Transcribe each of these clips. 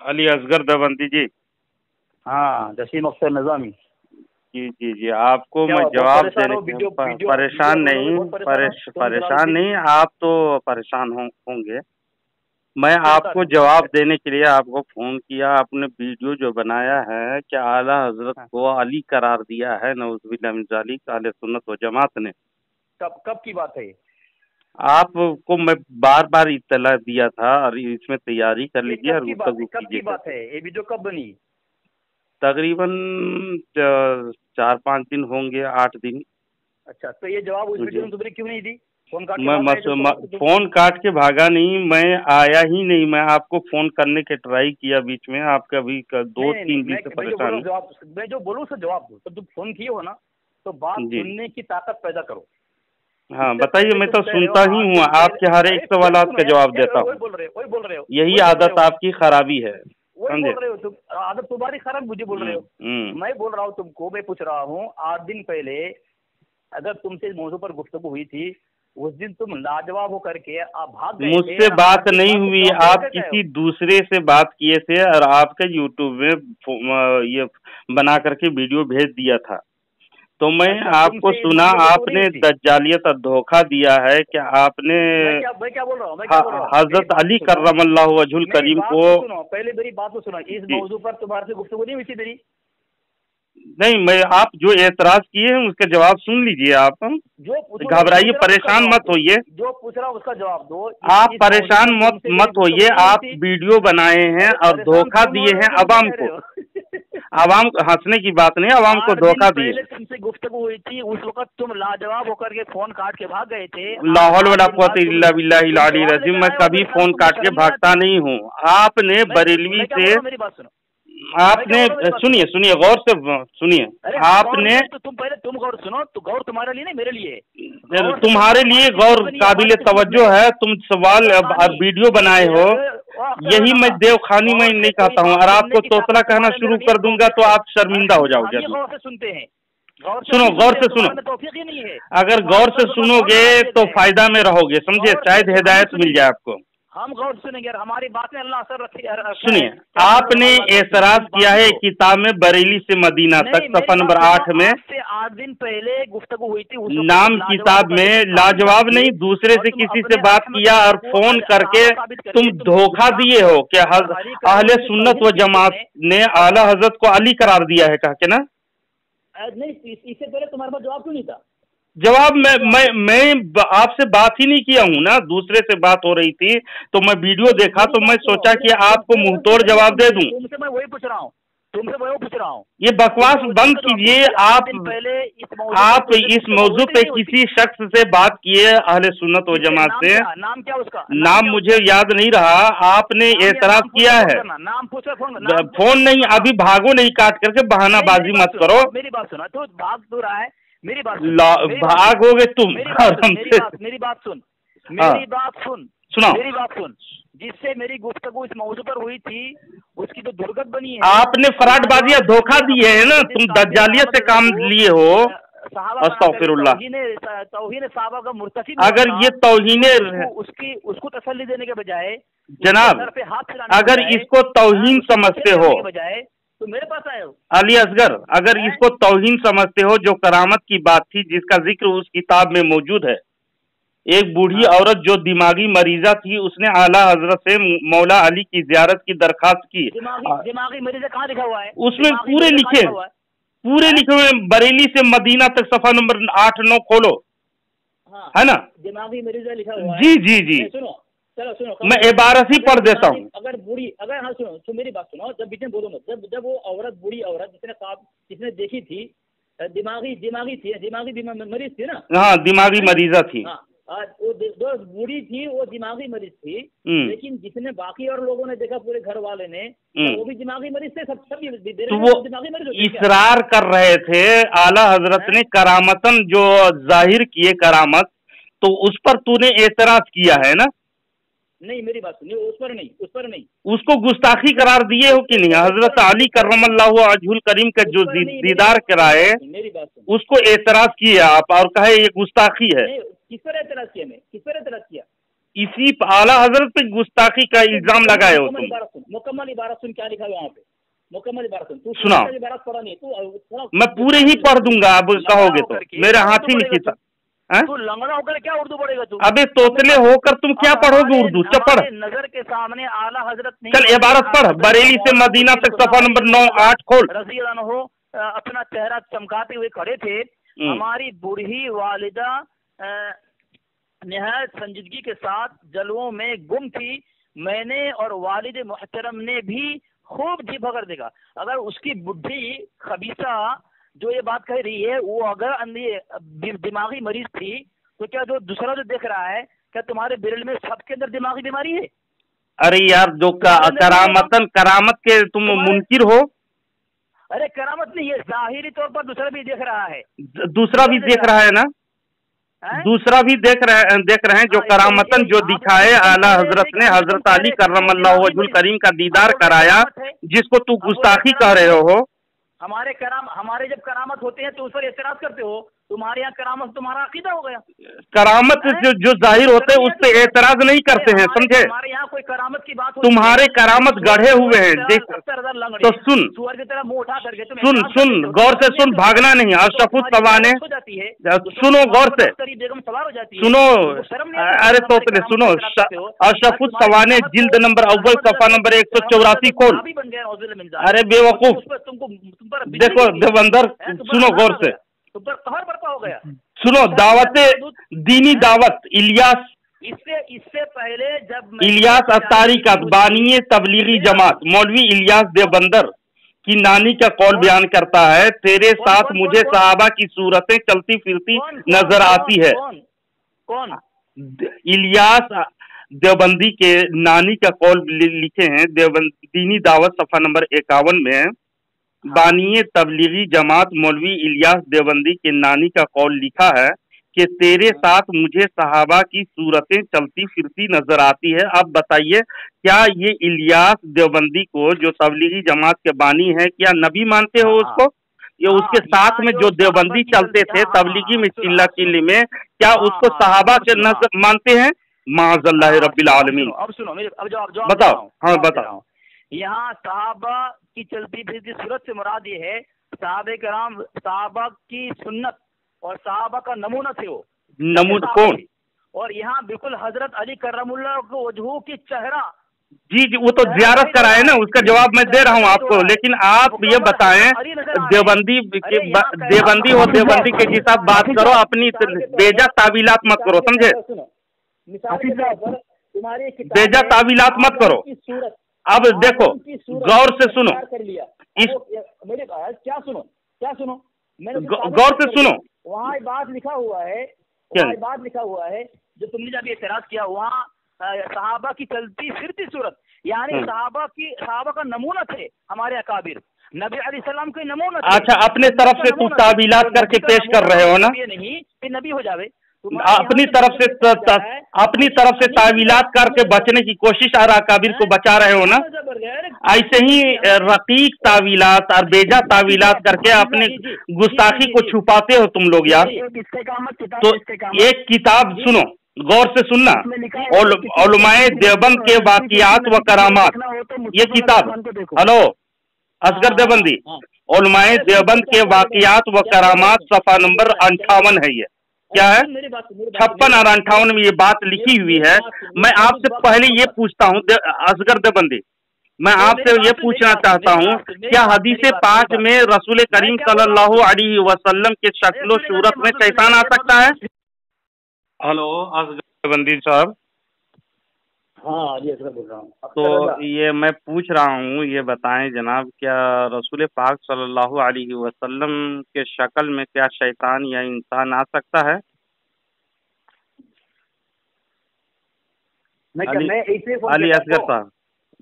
علی اصغر دیوبندی جی. ہاں جسیم اختر نظامی. جی جی جی آپ کو میں جواب دینے پریشان نہیں آپ تو پریشان ہوں گے. میں آپ کو جواب دینے کے لیے آپ کو فون کیا. آپ نے ویڈیو جو بنایا ہے کہ اعلیٰ حضرت کو علی قرار دیا ہے نعوذ باللہ من ذالک اہل سنت و جماعت نے. کب کی بات ہے؟ آپ کو میں بار بار اطلاع دیا تھا اور اس میں تیاری کر لیجیے اور گفتگو کب کی بات ہے یہ ویڈیو کب بنی؟ تقریباً 4-5 دن ہوں گے 8 دن. اچھا تو یہ جواب اس ویڈیو میں تم نے کیوں نہیں دی؟ فون کاٹ کے بھاگا نہیں، میں آیا ہی نہیں. میں آپ کو فون کرنے کے ٹرائی کیا بیچ میں، آپ کا بھی 2-3 دن سے پریشان. میں جو بولوں سے جواب دو. تم فون کیے ہو نا تو بات سننے کی طاقت پیدا کرو. ہاں بتائیے. میں تو سنتا ہی ہوں، آپ کے ہر ایک سوالات کا جواب دیتا ہوں. وہی بول رہے ہو. یہی عادت آپ کی خرابی ہے. وہی بول رہے ہو عادت تمہاری خراب، مجھے بول رہے ہو. میں بول رہا ہوں تم کو، میں پوچھ رہا ہوں 8 دن پہلے اگر تم سے اس موضوع پر گفتگو ہوئی تھی، اس دن تم لاجواب ہو کر کے آپ بھاگ گئے. مجھ سے بات نہیں ہوئی، آپ کسی دوسرے سے بات کیے تھے اور آپ کے یوٹیوب میں یہ بنا کر کے ویڈیو بھیج دیا تھا. تو میں آپ کو سنا آپ نے دجالیت اور دھوکہ دیا ہے کہ آپ نے حضرت علی کرم اللہ وجہ الکریم کو. پہلے میری بات کو سنا. اس موضوع پر تمہارے سے گفتگو نہیں ہوئی تھی میری؟ نہیں، میں آپ جو اعتراض کیے ہیں اس کا جواب سن لیجئے. آپ گھبرائیے، پریشان مت ہوئیے. جو پوچھ رہا ہوں اس کا جواب دو. آپ پریشان مت ہوئیے. آپ ویڈیو بنائے ہیں اور دھوکہ دیے ہیں عوام کو. عوام کو ہنسنے کی بات نہیں، عوام کو دھوکہ دیے. تم سے گفتگو ہوئی تھی، اس وقت تم لاجواب ہو کر کے فون کاٹ کے بھاگ گئے تھے. لا حول ولا قوت الا باللہ العلی العظیم. میں کبھی فون کاٹ کے بھاگتا نہیں ہوں. آپ نے بریلوی سے آپ نے سنیے غور سے سنیے. آپ نے تم غور سنو تو غور تمہارے لیے نہیں میرے لیے. تمہارے لیے غور قابل توجہ ہے. تم سوال اور ویڈیو بنائے ہو، یہی میں دیوخانی میں نہیں کہتا ہوں. اور آپ کو توتلا کہنا شروع کر دوں گا تو آپ شرمندہ ہو جاؤ گے. سنو، غور سے سنو. اگر غور سے سنو گے تو فائدہ میں رہو گے، سمجھے؟ شاید ہدایت مل جائے آپ کو. ہم غور سنیں گے، ہماری بات میں اللہ اثر رکھے. سنیے، آپ نے اعتراض کیا ہے کتاب میں بریلی سے مدینہ تک صفحہ نمبر 8 میں. 8 دن پہلے گفتگو ہوئی تھی. نام کتاب میں لاجواب نہیں، دوسرے سے کسی سے بات کیا اور فون کر کے تم دھوکہ دیے ہو کہ اہل سنت و جماعت نے اعلیٰ حضرت کو علی قرار دیا ہے کہا کہ نا. نہیں، اس سے پہلے تمہارے پاس جواب کیوں نہیں تھا؟ جواب میں آپ سے بات ہی نہیں کیا ہوں نا. دوسرے سے بات ہو رہی تھی تو میں ویڈیو دیکھا تو میں سوچا کہ آپ کو منہ توڑ جواب دے دوں. تم سے میں وہی پوچھ رہا ہوں. یہ بکواس بند کیجیے. آپ اس موضوع پہ کسی شخص سے بات کیے اہل سنت و جماعت سے. نام کیا اس کا؟ نام مجھے یاد نہیں رہا. آپ نے اعتراض کیا ہے. فون نہیں، ابھی بھاگو نہیں کاٹ کر کے بہانہ بازی مت کرو. میری بات سنا. تو بھاگ تو رہا ہے. میری بات بھاگو گے تم. میری بات سن. جس سے میری گفتگو اس موضوع پر ہوئی تھی اس کی تو درگت بنی ہے. آپ نے فراڈ بازیاں دھوکہ دیے ہیں نا. تم دجالیت سے کام لیے ہو. استغفر اللہ. توہین صحابہ کا مرتکب اگر یہ توہین اس کو تسلی دینے کے بجائے جناب، اگر اس کو توہین سمجھتے ہو تو میرے پاس آئے ہو. علی اصغر، اگر اس کو توہین سمجھتے ہو، جو کرامت کی بات تھی جس کا ذکر اس کتاب میں موجود ہے، ایک بوڑھی عورت جو دماغی مریضہ تھی اس نے اعلیٰ حضرت سے مولا علی کی زیارت کی درخواست کی. دماغی مریضہ کہاں لکھا ہوا ہے؟ اس میں پورے لکھے ہوئے. بریلی سے مدینہ تک صفحہ نمبر 8-9 کھولو، ہے نا؟ دماغی مریضہ لکھا ہوا ہے. جی. سنو میں عبارت ہی پڑھ دیتا ہوں. اگر ہاں سنو تو میری بات سنو. جب بیچ میں بولو مت. جب وہ عورت، بوڑھی عورت جس نے دیکھی تھی، دماغی مریض تھی نا. ہاں، دماغی مریضہ تھی. جو بوڑھی تھی وہ دماغی مریض تھی. لیکن جس نے باقی اور لوگوں نے دیکھا، پورے گھر والے نے، وہ بھی دماغی مریض تھے. سب دماغی مریض اصرار کر رہے تھے. اعلیٰ حضرت نے کرامتاً جو ظاہر کیے کرامت، تو اس پر تو نے اعتراض کیا ہے نا. نہیں، میری بات سنیے. اس پر نہیں. اس کو گستاخی قرار دیے ہو کہ نہیں؟ حضرت علی کرم اللہ وجہ الکریم کا جو دیدار کرائے اس کو اعتراض کیے آپ اور کہے یہ گستاخی ہے. کس پر اعتراض کیا؟ इसी आला हजरत पे गुस्ताखी का इल्जाम लगाए हो तुम। मुकम्मल इबारत सुन, क्या लिखा है वहाँ पे, मुकम्मल इबारत सुन। तू सुनाओ। इबारत पढ़ा नहीं तू, मैं पूरे ही पढ़ दूंगा, अब कहोगे तो मेरे हाथ ही नहीं खींचा। तू लंगड़ा होकर क्या उर्दू पढ़ेगा तू? अबे तोतले होकर तुम क्या पढ़ोगे उर्दू? चल पढ़। नजर के सामने आला हजरत नहीं, चल इबारत पढ़, बरेली से मदीना तक सफा नंबर 9-8 खोल। रज़ी अल्लाह हो अपना चेहरा चमकाते हुए खड़े थे। हमारी बूढ़ी वालिदा निहायत संजीदगी के साथ जलवों में गुम थी। मैंने और वालिद मुहतरम ने भी खूब जी भगर देखा। अगर उसकी बुढ़ी खबीसा जो ये बात कह रही है वो अगर दिमागी मरीज थी, तो क्या जो दूसरा जो देख रहा है, क्या तुम्हारे बिरल में सबके अंदर दिमागी बीमारी है? अरे यार, जो करामत के तुम मुनकिर हो। अरे करामत नहीं, ये जाहिरी तौर पर दूसरा भी देख रहा है। दूसरा भी देख रहा है ना, दूसरा भी देख रहे हैं जो करामतन जो दिखाए आला हजरत ने हजरत अली करमल्लाहु वजहुल करीम का दीदार कराया, जिसको तू गुस्ताखी कह रहे हो। हमारे जब करामत होते हैं तो उस पर एतराज करते हो। तुम्हारे यहाँ करामत तुम्हारा अकीदा हो गया। करामत जो जाहिर होते हैं उस पे एतराज नहीं करते हैं, समझे? हमारे यहाँ कोई करामत की बात तुम्हारे करामत गढ़े हुए हैं, देख तो सुन, सुअर की तरह मुंह उठा करके सुन गौर से सुन, भागना नहीं। अशरफुल सवाने सुनो गौर से, बेगम सवार हो जाती है, सुनो। अरे तोतले सुनो, अशरफुल सवाने जिल्द नंबर अव्वल सफा नंबर 184 खोल। अरे बेवकूफ, देखो देवंदर, सुनो गौर से, हो गया। सुनो, दावत दीनी दावत इलियास, इससे पहले जब इलियास अत्तारी का बानिए तबलीगी जमात मौलवी इलियास देवबंदर की नानी का कौल बयान करता है, तेरे साथ मुझे सहाबा की सूरतें चलती फिरती नजर आती है। कौन? इलियास देवबंदी के नानी का कौल लिखे हैं दीनी दावत सफा नंबर 51 में। बानिए तबलीगी जमात मौलवी इलियास देवबंदी के नानी का कौल लिखा है कि तेरे साथ मुझे सहाबा की सूरतें चलती फिरती नजर आती है। अब बताइए, क्या ये इलियास देवबंदी को जो तबलीगी जमात के बानी है, क्या नबी मानते हो उसको? ये उसके साथ में जो देवबंदी चलते थे तबलीगी में चिल्ला चिल्ली में, क्या उसको सहाबा के नजर मानते हैं? माज़ल्लाह रब्बिल आलमीन। अब सुनो, बताओ। हाँ बताओ। यहाँ सहाबा की चलती फिरती सूरत से मुराद ये है सहाबे कराम, सहाबा की सुन्नत और सहाबा का नमूना थे वो। नमूना कौन? और यहाँ बिल्कुल हजरत अली करमुल्लाह को वजहू की चेहरा। जी, वो तो जियारत कराए ना, उसका जवाब मैं दे रहा हूँ आपको। लेकिन आप ये बताएं, देवबंदी हो, देवबंदी के साथ बात करो, अपनी बेजा तावीलात मत करो, समझे? बेजा तावीलात मत करो। अब देखो, गौर से सुनो, क्या सुनो, मैंने गौर से सुनो। वहाँ बात लिखा हुआ है, जो तुमने जब एतराज किया, वहाँ सहाबा की चलती फिरती सूरत, यानी सहाबा का नमूना थे हमारे अकाबिर, नबी अलैहिस्सलाम के नमूना थे। अच्छा, अपने तरफ से तू तावीलात करके पेश कर रहे हो ना? ये नहीं कि नबी हो जावे, अपनी तरफ से तावीलात करके बचने की कोशिश और अकाबिर को बचा रहे हो ना? ऐसे ही रकीक तावीलात और बेजा तावीलात करके अपनी गुस्ताखी को छुपाते हो तुम लोग यार। तो एक किताब सुनो, गौर से सुनना, उलमाए देवबंद के वाक़ियात व करामात, ये किताब, हेलो असगर देवबंदी, उलमाए देवबंद के वाक़ियात व करामात सफ़ा नंबर 58 है। ये क्या है? 56 और 58 में ये बात लिखी हुई है। मैं आपसे पहले ये पूछता हूँ असगर देवबंदी, मैं आपसे ये पूछना चाहता हूँ, क्या हदीस पाक में रसूल करीम सल्लल्लाहु अलैहि वसल्लम के शक्ल सूरत में शैतान आ सकता है? हेलो असगर देवबंदी साहब। हाँ जी, असगर बोल रहा हूँ। तो ये मैं पूछ रहा हूँ, ये बताएं जनाब, क्या रसूल पाक सल्लल्लाहु अलैहि वसल्लम के शक्ल में क्या शैतान या इंसान आ सकता है? अली असगर साहब,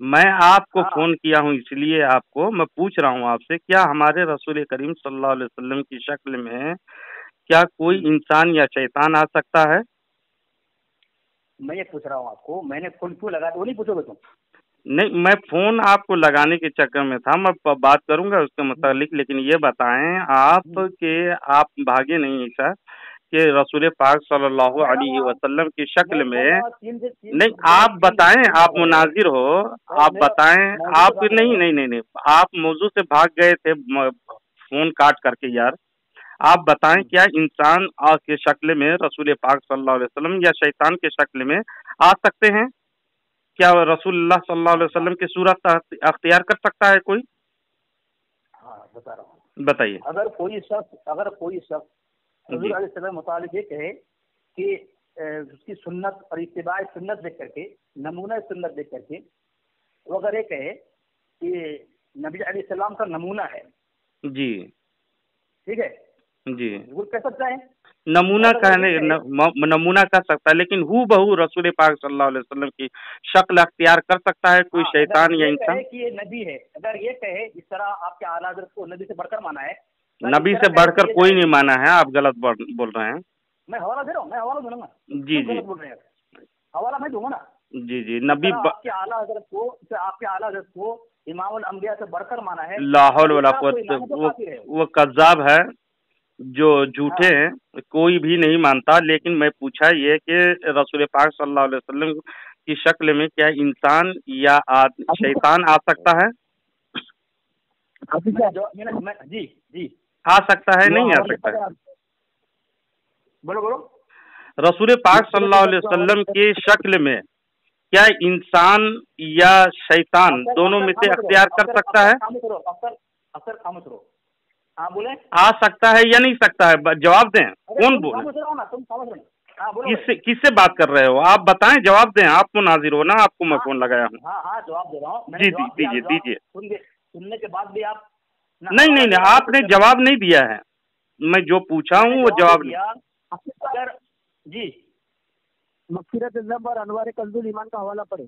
मैं आपको फोन किया हूँ इसलिए आपको मैं पूछ रहा हूँ आपसे, क्या हमारे रसूल करीम सल्लल्लाहु अलैहि वसल्लम की शक्ल में क्या कोई इंसान या शैतान आ सकता है? मैं ये पूछ रहा हूँ आपको, मैंने फोन क्यों लगा, वो नहीं पूछोगे तुम? नहीं, मैं फोन आपको लगाने के चक्कर में था, मैं बात करूंगा उसके मुतालिक, लेकिन ये बताएं आप कि आप भागे नहीं सर, कि रसूल पाक सल्लल्लाहु अलैहि वसल्लम की शक्ल में, नहीं आप बताएं, आप मुनाजिर हो, आप बताएं, आप नहीं, आप मौजू से भाग गए थे फोन काट करके यार। आप बताएं क्या इंसान के शक्ल में रसूल पाक सल्लल्लाहु अलैहि वसल्लम या शैतान के शक्ल में आ सकते हैं? क्या रसूलुल्लाह सल्लल्लाहु अलैहि वसल्लम की सूरत अख्तियार कर सकता है कोई? हाँ बता रहा हूँ, बताइए। अगर कोई शख्स रसूल अलैहि मुतालिक ये कहे कि उसकी सुन्नत और इत्तिबा सुन्नत देख करके, नमूना सुन्नत देख करके, वो अगर ये कहे कि नबी अलैहिस्सलाम का नमूना है जी, ठीक है जी, वो कह सकता है नमूना कहने नमूना कर सकता है, लेकिन हू बहू रसूल पाक सल्लल्लाहु अलैहि वसल्लम की शक्ल अख्तियार कर सकता है कोई शैतान या इंसान? कि ये नबी है, अगर ये कहे इस तरह आपके आला हज़रत को नबी से बढ़कर माना है, नबी से बढ़कर कोई नहीं माना है, आप गलत बोल रहे हैं। मैं हवाला दे रहा हूँ, मैं हवाला दूंगा जी जी, बोल रहे हैं, हवाला मैं दूंगा ना जी जी। नबी आपके आला हज़रत को इमामुल अंबिया से बढ़कर माना है, ला हौल वला कुव्वत, वो कज़्ज़ाब है, जो झूठे हैं, कोई भी नहीं मानता। लेकिन मैं पूछा ये कि रसूल पाक सल्लल्लाहु अलैहि वसल्लम की शक्ल में क्या इंसान या शैतान आ सकता है? जी जी आ सकता है, नहीं आ सकता है? बोलो। रसूल पाक सल्लल्लाहु अलैहि वसल्लम की शक्ल में क्या इंसान या शैतान दोनों में से अख्तियार कर सकता है? हाँ बोले, आ सकता है या नहीं सकता है? जवाब दें, कौन बोले? किससे बात कर रहे हो आप? बताएं, जवाब दें, आप मुनाजिर हो ना, आपको मैं फोन लगाया हूँ। हाँ जवाब दे रहा हूँ जी जी, दीजिए। सुनने के बाद भी आप नहीं, आपने जवाब नहीं दिया है, मैं जो पूछा हूँ वो जवाब अगर जी मगफिरत ज़ंब और अनवार कंजुल ईमान का हवाला पढ़े,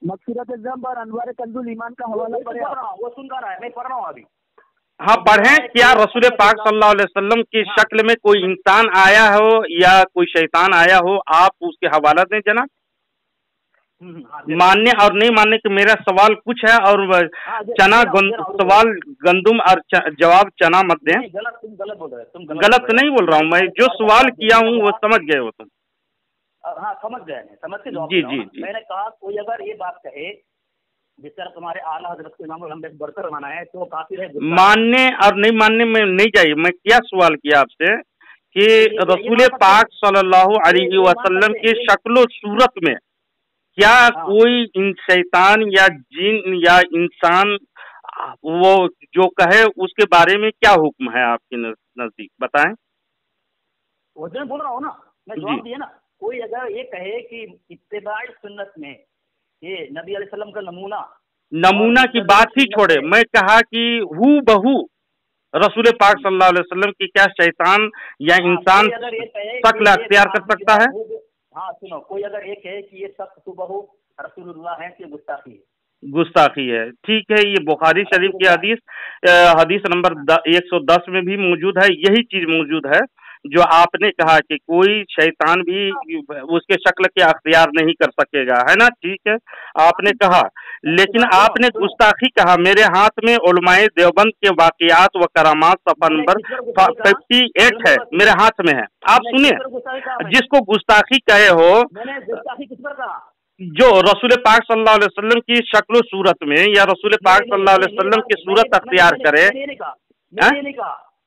मगफिरत ज़ंब और अनवार कंजुल ईमान का हवाला पढ़े, वो सुन रहा है, मैं पढ़ रहा हूँ अभी। हाँ पढ़ें। क्या रसूल पाक सल्लल्लाहु अलैहि वसल्लम की शक्ल में कोई इंसान आया हो या कोई शैतान आया हो? आप उसके हवाला दें जनाब। मानने और नहीं मानने के मेरा सवाल कुछ है, और सवाल गंदुम और जवाब चना मत दें। तुम गलत बोल रहे हो। गलत नहीं बोल रहा हूँ मैं, जो सवाल किया हूँ वो समझ गए हो तुम। हाँ समझ गए, समझ के जवाब। जी। मैंने कहा कोई अगर ये बात कहे जिस तरह तुम्हारे आला हज़रत को इमामुल अंबिया बढ़कर माना है तो काफिर है। मानने और नहीं मानने में नहीं जाइए। मैं क्या सवाल किया आपसे कि रसूल पाक सल्लल्लाहु अलैहि वसल्लम की शक्ल सूरत में क्या कोई शैतान या जिन या इंसान वो जो कहे उसके बारे में क्या हुक्म है आपके नजदीक? बताएं। वो जो बोल रहा हूँ ना, मैं जवाब दिया ना। कोई अगर ये कहे कि इत्तिबा सुन्नत में ये नबी अलैहिस्सलाम का नमूना की बात ही छोड़े, मैं कहा कि हू बहू रसूल पाक सल्लल्लाहु अलैहि वसल्लम की क्या शैतान या इंसान शक्ल अख्तियार कर सकता है? हाँ सुनो, कोई अगर ये कहे कि ये शख्स हुबहू रसूलुल्लाह है, तो गुस्ताखी है। ठीक है, ये बुखारी शरीफ की हदीस नंबर 110 में भी मौजूद है, यही चीज मौजूद है जो आपने कहा कि कोई शैतान भी उसके शक्ल के अख्तियार नहीं कर सकेगा, है ना? ठीक है, आपने कहा, लेकिन आपने गुस्ताखी कहा। मेरे हाथ में उलमाए देवबंद के वाक़ियात व करामात सफ़ा नंबर 58 है, मेरे हाथ में है। आप सुनिए, जिसको गुस्ताखी कहे हो, जो रसूल पाक सल्लल्लाहु अलैहि वसल्लम की शक्ल सूरत में या रसूल पाक सल्लल्लाहु अलैहि वसल्लम की सूरत अख्तियार करे।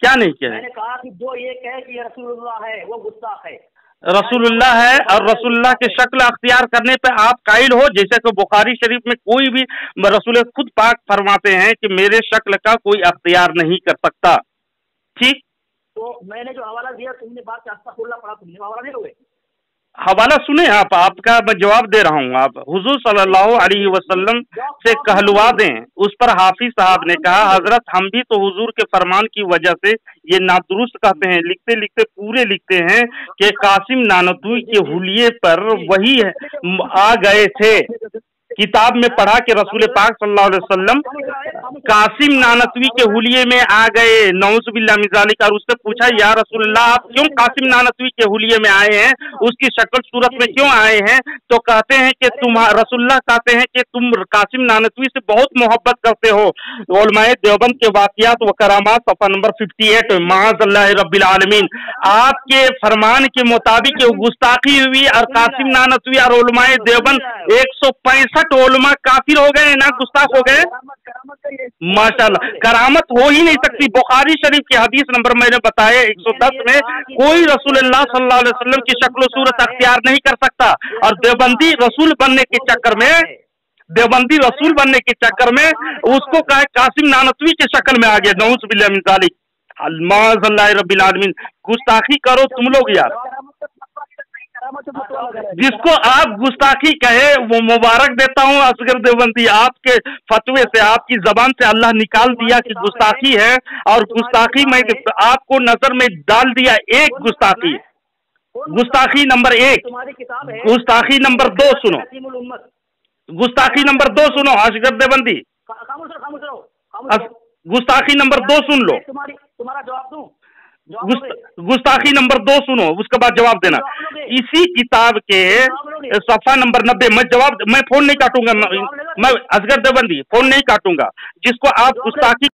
क्या नहीं किया? मैंने कहा कि जो ये कहे कि रसूलुल्लाह है वो गुस्ताख है। रसूलुल्लाह है और रसूलुल्लाह की शक्ल अख्तियार करने पे आप कायल हो। जैसे कि बुखारी शरीफ में कोई भी रसूल खुद पाक फरमाते हैं कि मेरे शक्ल का कोई अख्तियार नहीं कर सकता। ठीक, तो मैंने जो हवाला दिया तुमने बात का अस्तगफिरुल्लाह पढ़ा, तुमने हवाला नहीं लोगे? हवाला सुने आप, आपका मैं जवाब दे रहा हूँ। आप हुजूर सल्लल्लाहु अलैहि वसल्लम से कहलवा दें। उस पर हाफिज साहब ने कहा, हजरत हम भी तो हुजूर के फरमान की वजह से ये नादुरुस्त कहते हैं। लिखते लिखते पूरे लिखते हैं कि कासिम नानतुई के हुलिये पर वही आ गए थे। किताब में पढ़ा कि रसूल पाक सल्लल्लाहु अलैहि वसल्लम कासिम नानतवी के हुलिये में आ गए, नऊज़ुबिल्लाह मिन ज़ालिक, और उससे पूछा या रसूलल्लाह आप क्यों कासिम नानतवी के हुलिये में आए हैं, उसकी शक्ल सूरत में क्यों आए हैं? तो कहते हैं कि रसूलल्लाह कहते हैं कि तुम कासिम नानतवी से बहुत मोहब्बत करते हो। उलमाए देवबंद के वाक़ियात व करामात सफ़ा नंबर 58 में माअज़ल्लाह रब्बिल आलमीन, आपके फरमान के मुताबिक गुस्ताखी हुई और कासिम नानतवी और उलमाए देवबंद 165 उलमा काफिर हो गए ना, गुस्ताख हो गए। माशाल्लाह, करामत हो ही नहीं सकती। बुखारी शरीफ की हदीस नंबर मैंने बताया 110 में, कोई रसूलुल्लाह सल्लल्लाहु अलैहि वसल्लम की शक्ल सूरत अख्तियार नहीं कर सकता, और देवबंदी रसूल बनने के चक्कर में, देवबंदी रसूल बनने के चक्कर में उसको कहा कासिम नानतवी की शक्ल में आ गया, नऊज़ुबिल्लाह मिन ज़ालिक, माअज़ल्लाह रब्बिल आलमीन। गुस्ताखी करो तुम लोग यार, जिसको आप गुस्ताखी कहे वो मुबारक देता हूँ असगर देवबंदी, आपके फतवे से, आपकी जबान से अल्लाह निकाल दिया कि गुस्ताखी है, और गुस्ताखी में आपको नजर में डाल दिया एक गुस्ताखी। गुस्ताखी नंबर 1, गुस्ताखी नंबर 2 सुनो, गुस्ताखी नंबर 2 सुनो असगर देवबंदी, गुस्ताखी नंबर 2 सुन लो, तुम्हारा जवाब दूं? गुस्ताखी नंबर 2 सुनो, उसके बाद जवाब देना। इसी किताब के सफ़ा नंबर 90, मैं फोन नहीं काटूंगा, मैं असगर देवबंदी फोन नहीं काटूंगा, जिसको आप गुस्ताखी